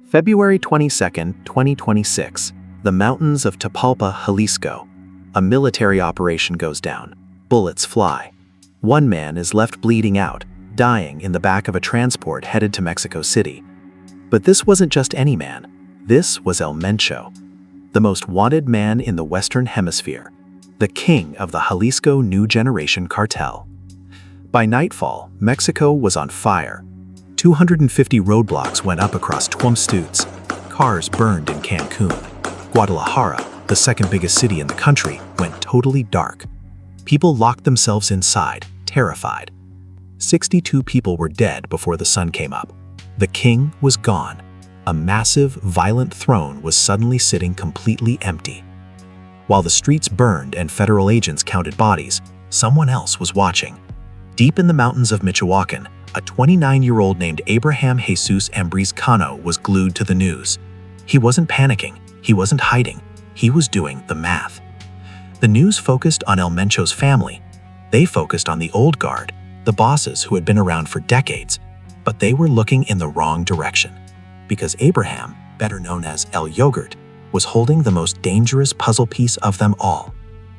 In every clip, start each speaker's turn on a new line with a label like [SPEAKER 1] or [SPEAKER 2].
[SPEAKER 1] February 22, 2026, the mountains of Tapalpa, Jalisco. A military operation goes down. Bullets fly. One man is left bleeding out, dying in the back of a transport headed to Mexico City. But this wasn't just any man. This was El Mencho, the most wanted man in the Western Hemisphere, the king of the Jalisco New Generation Cartel. By nightfall, Mexico was on fire. 250 roadblocks went up across Tuxtla. Cars burned in Cancun. Guadalajara, the second biggest city in the country, went totally dark. People locked themselves inside, terrified. 62 people were dead before the sun came up. The king was gone. A massive, violent throne was suddenly sitting completely empty. While the streets burned and federal agents counted bodies, someone else was watching. Deep in the mountains of Michoacan, a 29-year-old named Abraham Jesús Ambriz Cano was glued to the news. He wasn't panicking, he wasn't hiding, he was doing the math. The news focused on El Mencho's family. They focused on the old guard, the bosses who had been around for decades, but they were looking in the wrong direction. Because Abraham, better known as El Yogurt, was holding the most dangerous puzzle piece of them all.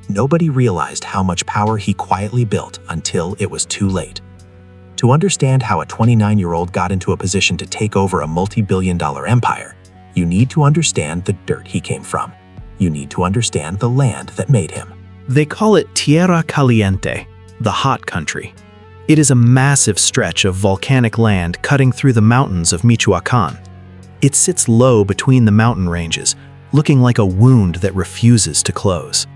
[SPEAKER 1] Nobody realized how much power he quietly built until it was too late. To understand how a 29-year-old got into a position to take over a multi-billion-dollar empire, you need to understand the dirt he came from. You need to understand the land that made him.
[SPEAKER 2] They call it Tierra Caliente, the hot country. It is a massive stretch of volcanic land cutting through the mountains of Michoacan. It sits low between the mountain ranges, looking like a wound that refuses to close.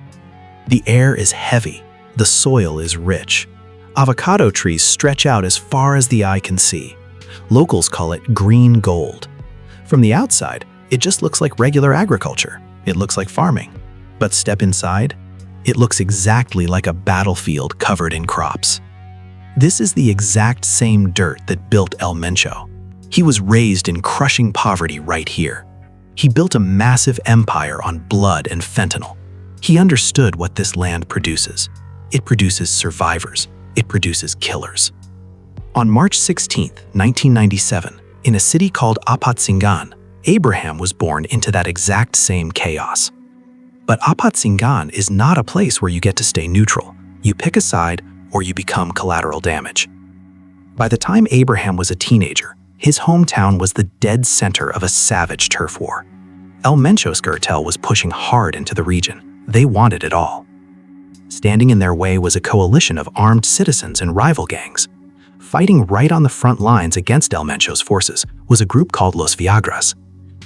[SPEAKER 2] The air is heavy, the soil is rich. Avocado trees stretch out as far as the eye can see. Locals call it green gold. From the outside, it just looks like regular agriculture. It looks like farming. But step inside, it looks exactly like a battlefield covered in crops. This is the exact same dirt that built El Mencho. He was raised in crushing poverty right here. He built a massive empire on blood and fentanyl. He understood what this land produces. It produces survivors. It produces killers. On March 16, 1997, in a city called Apatzingan, Abraham was born into that exact same chaos. But Apatzingan is not a place where you get to stay neutral. You pick a side or you become collateral damage. By the time Abraham was a teenager, his hometown was the dead center of a savage turf war. El Mencho's cartel was pushing hard into the region. They wanted it all. Standing in their way was a coalition of armed citizens and rival gangs. Fighting right on the front lines against El Mencho's forces was a group called Los Viagras.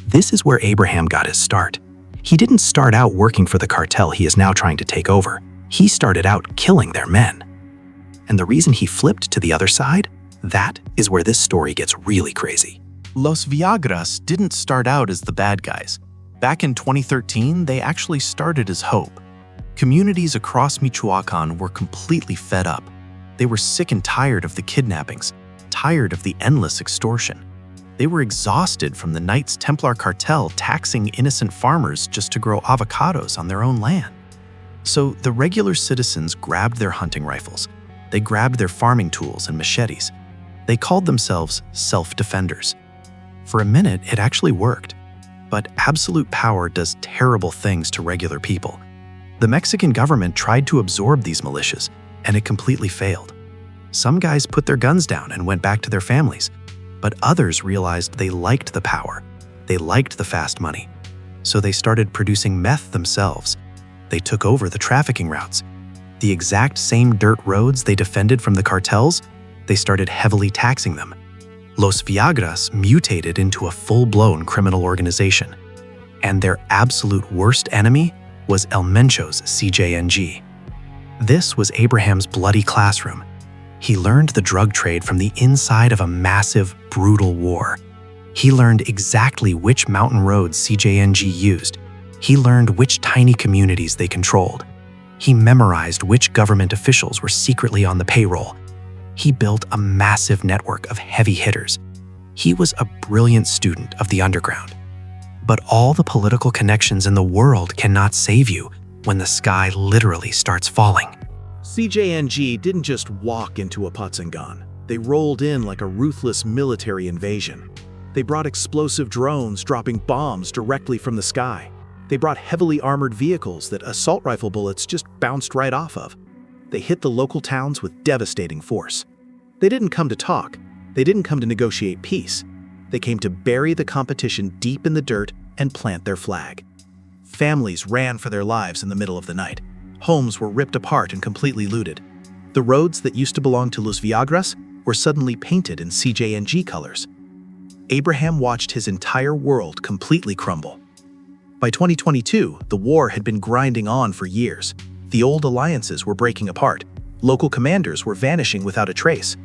[SPEAKER 2] This is where Abraham got his start. He didn't start out working for the cartel he is now trying to take over. He started out killing their men. And the reason he flipped to the other side? That is where this story gets really crazy.
[SPEAKER 1] Los Viagras didn't start out as the bad guys. Back in 2013, they actually started as hope. Communities across Michoacan were completely fed up. They were sick and tired of the kidnappings, tired of the endless extortion. They were exhausted from the Knights Templar cartel taxing innocent farmers just to grow avocados on their own land. So the regular citizens grabbed their hunting rifles. They grabbed their farming tools and machetes. They called themselves self-defenders. For a minute, it actually worked. But absolute power does terrible things to regular people. The Mexican government tried to absorb these militias, and it completely failed. Some guys put their guns down and went back to their families, but others realized they liked the power. They liked the fast money. So they started producing meth themselves. They took over the trafficking routes. The exact same dirt roads they defended from the cartels, they started heavily taxing them. Los Viagras mutated into a full-blown criminal organization. And their absolute worst enemy was El Mencho's CJNG. This was Abraham's bloody classroom. He learned the drug trade from the inside of a massive, brutal war. He learned exactly which mountain roads CJNG used. He learned which tiny communities they controlled. He memorized which government officials were secretly on the payroll. He built a massive network of heavy hitters. He was a brilliant student of the underground. But all the political connections in the world cannot save you when the sky literally starts falling.
[SPEAKER 2] CJNG didn't just walk into Apatzingan. They rolled in like a ruthless military invasion. They brought explosive drones dropping bombs directly from the sky. They brought heavily armored vehicles that assault rifle bullets just bounced right off of. They hit the local towns with devastating force. They didn't come to talk. They didn't come to negotiate peace. They came to bury the competition deep in the dirt and plant their flag. Families ran for their lives in the middle of the night. Homes were ripped apart and completely looted. The roads that used to belong to Los Viagras were suddenly painted in CJNG colors. Abraham watched his entire world completely crumble. By 2022, the war had been grinding on for years. The old alliances were breaking apart. Local commanders were vanishing without a trace.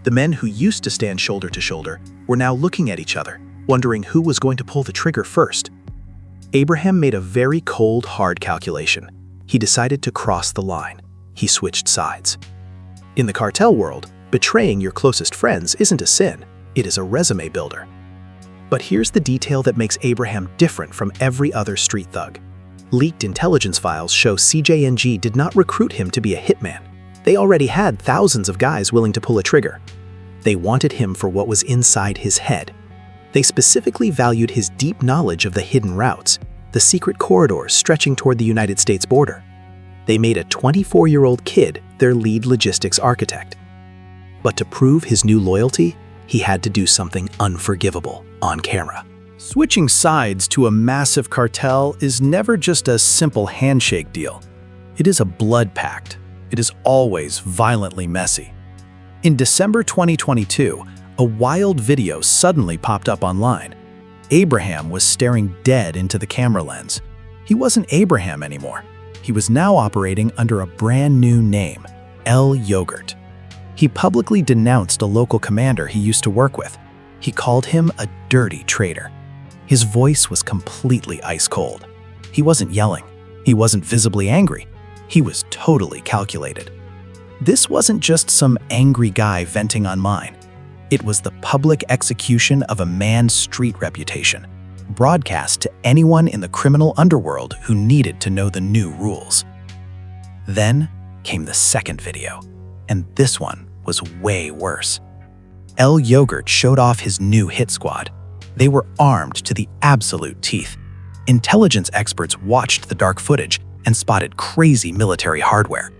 [SPEAKER 2] The men who used to stand shoulder to shoulder were now looking at each other, wondering who was going to pull the trigger first. Abraham made a very cold, hard calculation. He decided to cross the line. He switched sides. In the cartel world, betraying your closest friends isn't a sin. It is a resume builder. But here's the detail that makes Abraham different from every other street thug. Leaked intelligence files show CJNG did not recruit him to be a hitman. They already had thousands of guys willing to pull a trigger. They wanted him for what was inside his head. They specifically valued his deep knowledge of the hidden routes, the secret corridors stretching toward the United States border. They made a 24-year-old kid their lead logistics architect. But to prove his new loyalty, he had to do something unforgivable on camera.
[SPEAKER 3] Switching sides to a massive cartel is never just a simple handshake deal. It is a blood pact. It is always violently messy. In December 2022, a wild video suddenly popped up online. Abraham was staring dead into the camera lens. He wasn't Abraham anymore. He was now operating under a brand new name, El Yogurt. He publicly denounced a local commander he used to work with. He called him a dirty traitor. His voice was completely ice cold. He wasn't yelling. He wasn't visibly angry. He was totally calculated. This wasn't just some angry guy venting on mine. It was the public execution of a man's street reputation, broadcast to anyone in the criminal underworld who needed to know the new rules. Then came the second video, and this one was way worse. El Yogurt showed off his new hit squad. They were armed to the absolute teeth. Intelligence experts watched the dark footage and spotted crazy military hardware.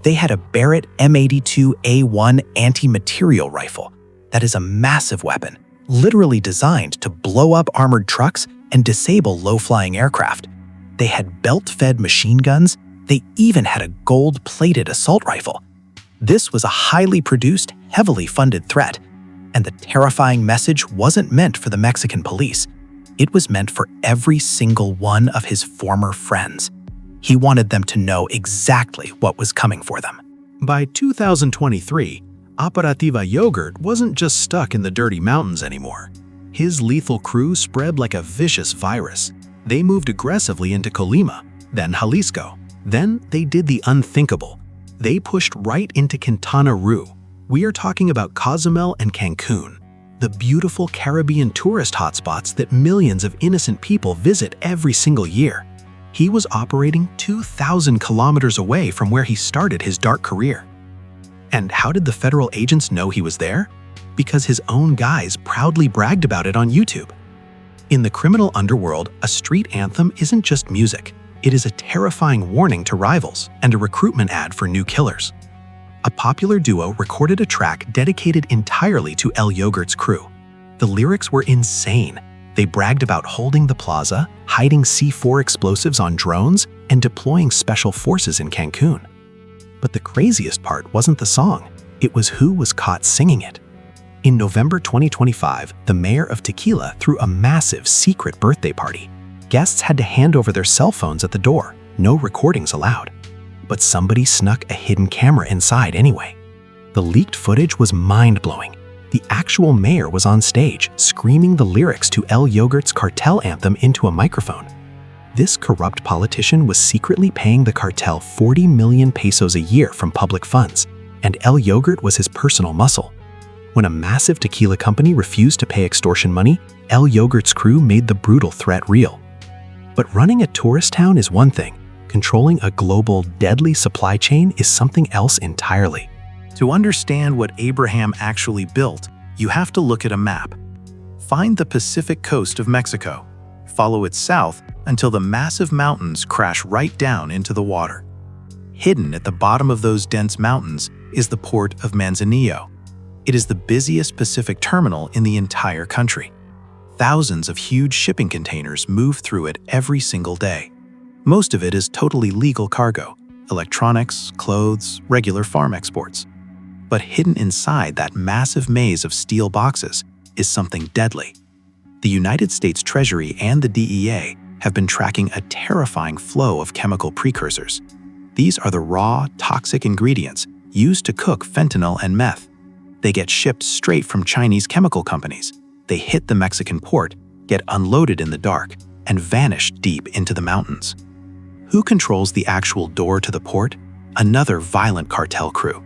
[SPEAKER 3] They had a Barrett M82A1 anti-material rifle. That is a massive weapon, literally designed to blow up armored trucks and disable low-flying aircraft. They had belt-fed machine guns. They even had a gold-plated assault rifle. This was a highly produced, heavily funded threat. And the terrifying message wasn't meant for the Mexican police. It was meant for every single one of his former friends. He wanted them to know exactly what was coming for them.
[SPEAKER 2] By 2023, Operativa Yogurt wasn't just stuck in the dirty mountains anymore. His lethal crew spread like a vicious virus. They moved aggressively into Colima, then Jalisco. Then they did the unthinkable. They pushed right into Quintana Roo. We are talking about Cozumel and Cancun, the beautiful Caribbean tourist hotspots that millions of innocent people visit every single year. He was operating 2,000 kilometers away from where he started his dark career. And how did the federal agents know he was there? Because his own guys proudly bragged about it on YouTube. In the criminal underworld, a street anthem isn't just music. It is a terrifying warning to rivals and a recruitment ad for new killers. A popular duo recorded a track dedicated entirely to El Yogurt's crew. The lyrics were insane. They bragged about holding the plaza, hiding C4 explosives on drones, and deploying special forces in Cancun. But the craziest part wasn't the song. It was who was caught singing it. In November 2025, the mayor of Tequila threw a massive secret birthday party. Guests had to hand over their cell phones at the door. No recordings allowed. But somebody snuck a hidden camera inside anyway. The leaked footage was mind-blowing. The actual mayor was on stage, screaming the lyrics to El Yogurt's Cartel anthem into a microphone. This corrupt politician was secretly paying the cartel 40 million pesos a year from public funds, and El Yogurt was his personal muscle. When a massive tequila company refused to pay extortion money, El Yogurt's crew made the brutal threat real. But running a tourist town is one thing. Controlling a global, deadly supply chain is something else entirely.
[SPEAKER 1] To understand what Abraham actually built, you have to look at a map. Find the Pacific coast of Mexico. Follow it south until the massive mountains crash right down into the water. Hidden at the bottom of those dense mountains is the port of Manzanillo. It is the busiest Pacific terminal in the entire country. Thousands of huge shipping containers move through it every single day. Most of it is totally legal cargo: electronics, clothes, regular farm exports. But hidden inside that massive maze of steel boxes is something deadly. The United States Treasury and the DEA have been tracking a terrifying flow of chemical precursors. These are the raw, toxic ingredients used to cook fentanyl and meth. They get shipped straight from Chinese chemical companies. They hit the Mexican port, get unloaded in the dark, and vanish deep into the mountains. Who controls the actual door to the port? Another violent cartel crew.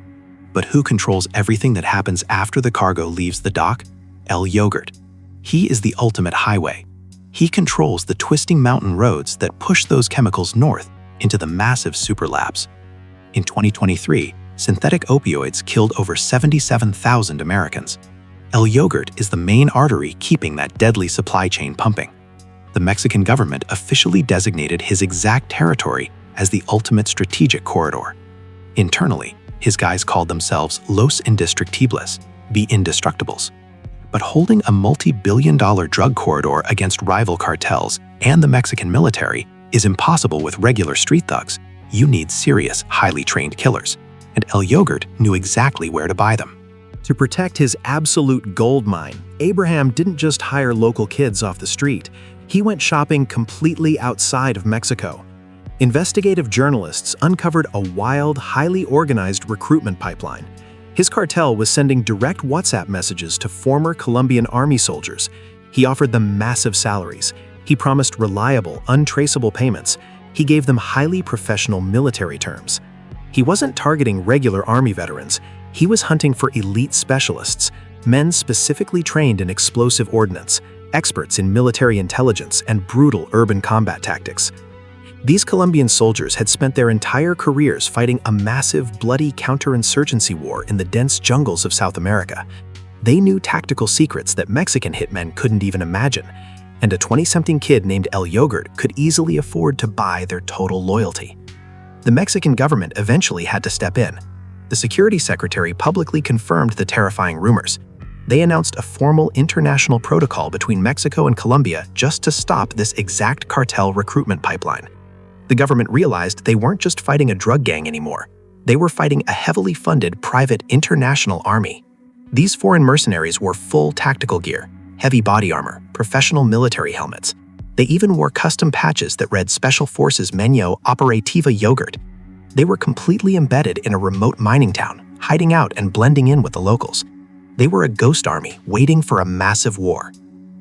[SPEAKER 1] But who controls everything that happens after the cargo leaves the dock? El Yogurt. He is the ultimate highway. He controls the twisting mountain roads that push those chemicals north into the massive superlabs. In 2023, synthetic opioids killed over 77,000 Americans. El Yogurt is the main artery keeping that deadly supply chain pumping. The Mexican government officially designated his exact territory as the ultimate strategic corridor. Internally, his guys called themselves Los Indestructibles, the Indestructibles. But holding a multi-billion-dollar drug corridor against rival cartels and the Mexican military is impossible with regular street thugs. You need serious, highly trained killers, and El Yogurt knew exactly where to buy them.
[SPEAKER 2] To protect his absolute gold mine, Abraham didn't just hire local kids off the street. He went shopping completely outside of Mexico. Investigative journalists uncovered a wild, highly organized recruitment pipeline. His cartel was sending direct WhatsApp messages to former Colombian army soldiers. He offered them massive salaries. He promised reliable, untraceable payments. He gave them highly professional military terms. He wasn't targeting regular army veterans. He was hunting for elite specialists, men specifically trained in explosive ordnance, experts in military intelligence and brutal urban combat tactics. These Colombian soldiers had spent their entire careers fighting a massive, bloody counterinsurgency war in the dense jungles of South America. They knew tactical secrets that Mexican hitmen couldn't even imagine, and a 20-something kid named El Yogurt could easily afford to buy their total loyalty. The Mexican government eventually had to step in. The security secretary publicly confirmed the terrifying rumors. They announced a formal international protocol between Mexico and Colombia just to stop this exact cartel recruitment pipeline. The government realized they weren't just fighting a drug gang anymore. They were fighting a heavily funded private international army. These foreign mercenaries wore full tactical gear, heavy body armor, professional military helmets. They even wore custom patches that read Special Forces Mencho Operativa Yogurt. They were completely embedded in a remote mining town, hiding out and blending in with the locals. They were a ghost army waiting for a massive war.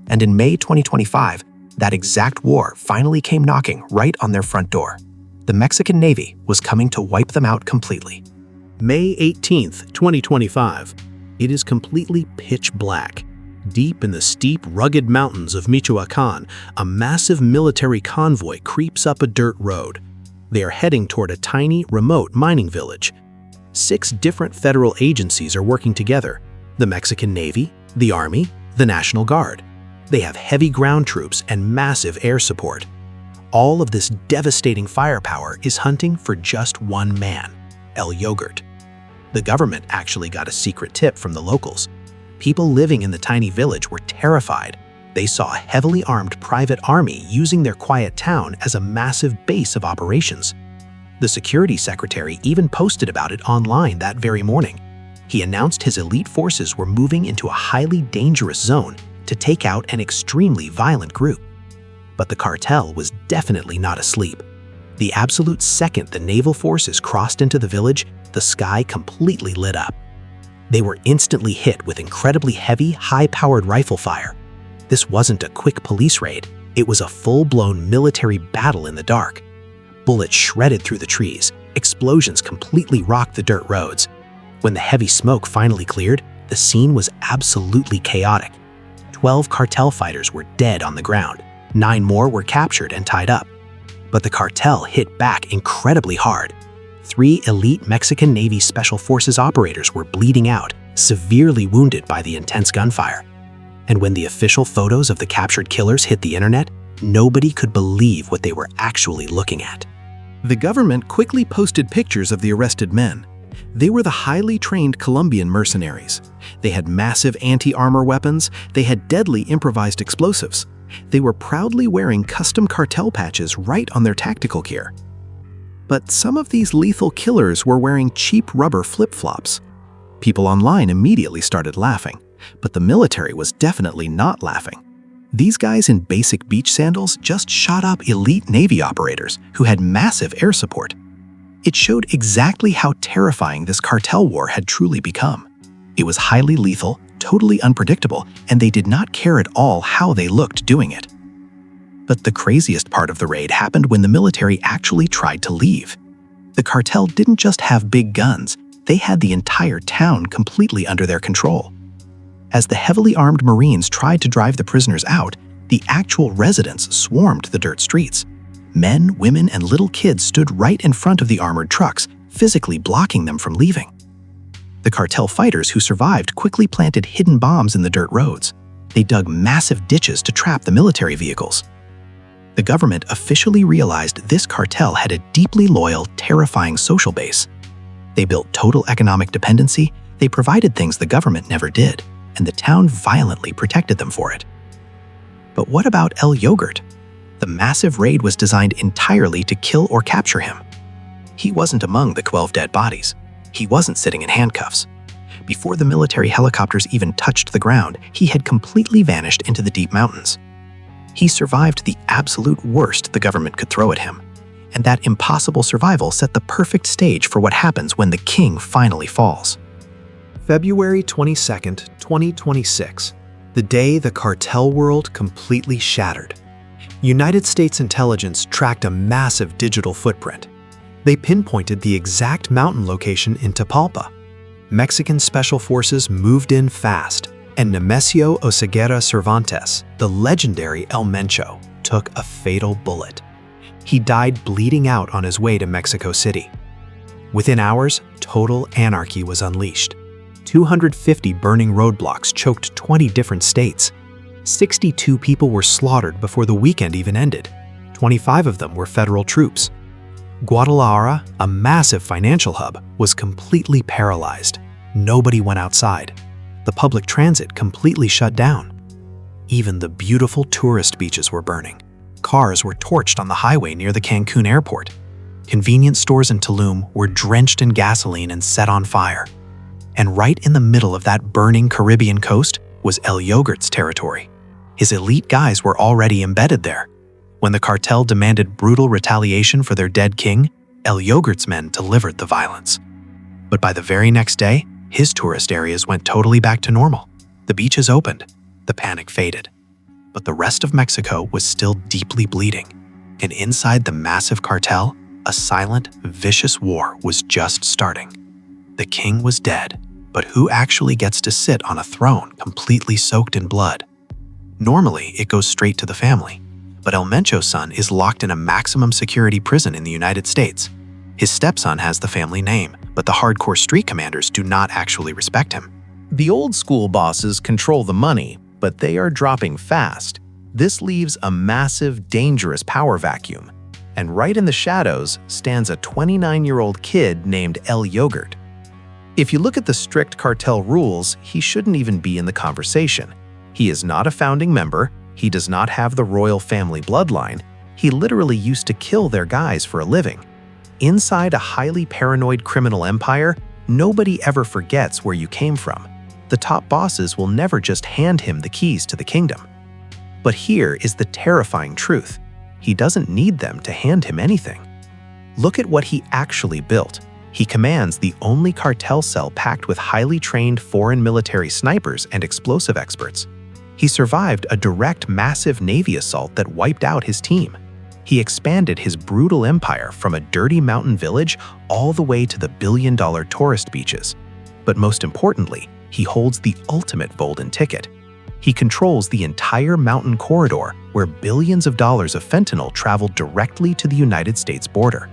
[SPEAKER 2] And in May 2025, that exact war finally came knocking right on their front door. The Mexican Navy was coming to wipe them out completely.
[SPEAKER 3] May 18th, 2025. It is completely pitch black. Deep in the steep, rugged mountains of Michoacan, a massive military convoy creeps up a dirt road. They are heading toward a tiny, remote mining village. 6 different federal agencies are working together: the Mexican Navy, the Army, the National Guard. They have heavy ground troops and massive air support. All of this devastating firepower is hunting for just one man, El Yogurt. The government actually got a secret tip from the locals. People living in the tiny village were terrified. They saw a heavily armed private army using their quiet town as a massive base of operations. The security secretary even posted about it online that very morning. He announced his elite forces were moving into a highly dangerous zone to take out an extremely violent group. But the cartel was definitely not asleep. The absolute second the naval forces crossed into the village, the sky completely lit up. They were instantly hit with incredibly heavy, high-powered rifle fire. This wasn't a quick police raid, it was a full-blown military battle in the dark. Bullets shredded through the trees, explosions completely rocked the dirt roads. When the heavy smoke finally cleared, the scene was absolutely chaotic. 12 cartel fighters were dead on the ground. 9 more were captured and tied up. But the cartel hit back incredibly hard. 3 elite Mexican Navy Special Forces operators were bleeding out, severely wounded by the intense gunfire.
[SPEAKER 2] And when the official photos of the captured killers hit the internet, nobody could believe what they were actually looking at.
[SPEAKER 3] The government quickly posted pictures of the arrested men. They were the highly trained Colombian mercenaries. They had massive anti-armor weapons. They had deadly improvised explosives. They were proudly wearing custom cartel patches right on their tactical gear. But some of these lethal killers were wearing cheap rubber flip-flops. People online immediately started laughing, but the military was definitely not laughing. These guys in basic beach sandals just shot up elite Navy operators who had massive air support. It showed exactly how terrifying this cartel war had truly become. It was highly lethal, totally unpredictable, and they did not care at all how they looked doing it. But the craziest part of the raid happened when the military actually tried to leave. The cartel didn't just have big guns, they had the entire town completely under their control. As the heavily armed Marines tried to drive the prisoners out, the actual residents swarmed the dirt streets. Men, women, and little kids stood right in front of the armored trucks, physically blocking them from leaving. The cartel fighters who survived quickly planted hidden bombs in the dirt roads. They dug massive ditches to trap the military vehicles. The government officially realized this cartel had a deeply loyal, terrifying social base. They built total economic dependency, they provided things the government never did, and the town violently protected them for it. But what about El Yogurt? The massive raid was designed entirely to kill or capture him. He wasn't among the 12 dead bodies. He wasn't sitting in handcuffs. Before the military helicopters even touched the ground, he had completely vanished into the deep mountains. He survived the absolute worst the government could throw at him, and that impossible survival set the perfect stage for what happens when the king finally falls.
[SPEAKER 2] February 22nd, 2026, the day the cartel world completely shattered. United States intelligence tracked a massive digital footprint. They pinpointed the exact mountain location in Tapalpa. Mexican special forces moved in fast, and Nemesio Oseguera Cervantes, the legendary El Mencho, took a fatal bullet. He died bleeding out on his way to Mexico City. Within hours, total anarchy was unleashed. 250 burning roadblocks choked 20 different states. 62 people were slaughtered before the weekend even ended. 25 of them were federal troops. Guadalajara, a massive financial hub, was completely paralyzed. Nobody went outside. The public transit completely shut down. Even the beautiful tourist beaches were burning. Cars were torched on the highway near the Cancun airport. Convenience stores in Tulum were drenched in gasoline and set on fire. And right in the middle of that burning Caribbean coast was El Yogurt's territory. His elite guys were already embedded there. When the cartel demanded brutal retaliation for their dead king, El Yogurt's men delivered the violence. But by the very next day, his tourist areas went totally back to normal. The beaches opened. The panic faded. But the rest of Mexico was still deeply bleeding. And inside the massive cartel, a silent, vicious war was just starting. The king was dead, but who actually gets to sit on a throne completely soaked in blood? Normally, it goes straight to the family. But El Mencho's son is locked in a maximum security prison in the United States. His stepson has the family name, but the hardcore street commanders do not actually respect him.
[SPEAKER 1] The old school bosses control the money, but they are dropping fast. This leaves a massive, dangerous power vacuum. And right in the shadows stands a 29-year-old kid named El Yogurt. If you look at the strict cartel rules, he shouldn't even be in the conversation. He is not a founding member. He does not have the royal family bloodline. He literally used to kill their guys for a living. Inside a highly paranoid criminal empire, nobody ever forgets where you came from. The top bosses will never just hand him the keys to the kingdom. But here is the terrifying truth. He doesn't need them to hand him anything. Look at what he actually built. He commands the only cartel cell packed with highly trained foreign military snipers and explosive experts. He survived a direct massive Navy assault that wiped out his team. He expanded his brutal empire from a dirty mountain village all the way to the billion-dollar tourist beaches. But most importantly, he holds the ultimate golden ticket. He controls the entire mountain corridor where billions of dollars of fentanyl travel directly to the United States border.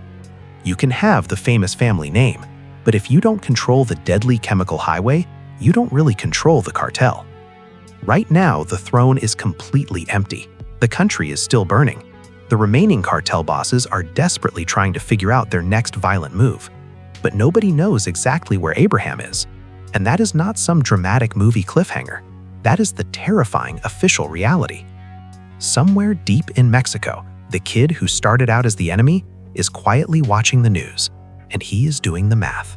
[SPEAKER 1] You can have the famous family name, but if you don't control the deadly chemical highway, you don't really control the cartel. Right now, the throne is completely empty. The country is still burning. The remaining cartel bosses are desperately trying to figure out their next violent move. But nobody knows exactly where Abraham is. And that is not some dramatic movie cliffhanger. That is the terrifying official reality. Somewhere deep in Mexico, the kid who started out as the enemy is quietly watching the news, and he is doing the math.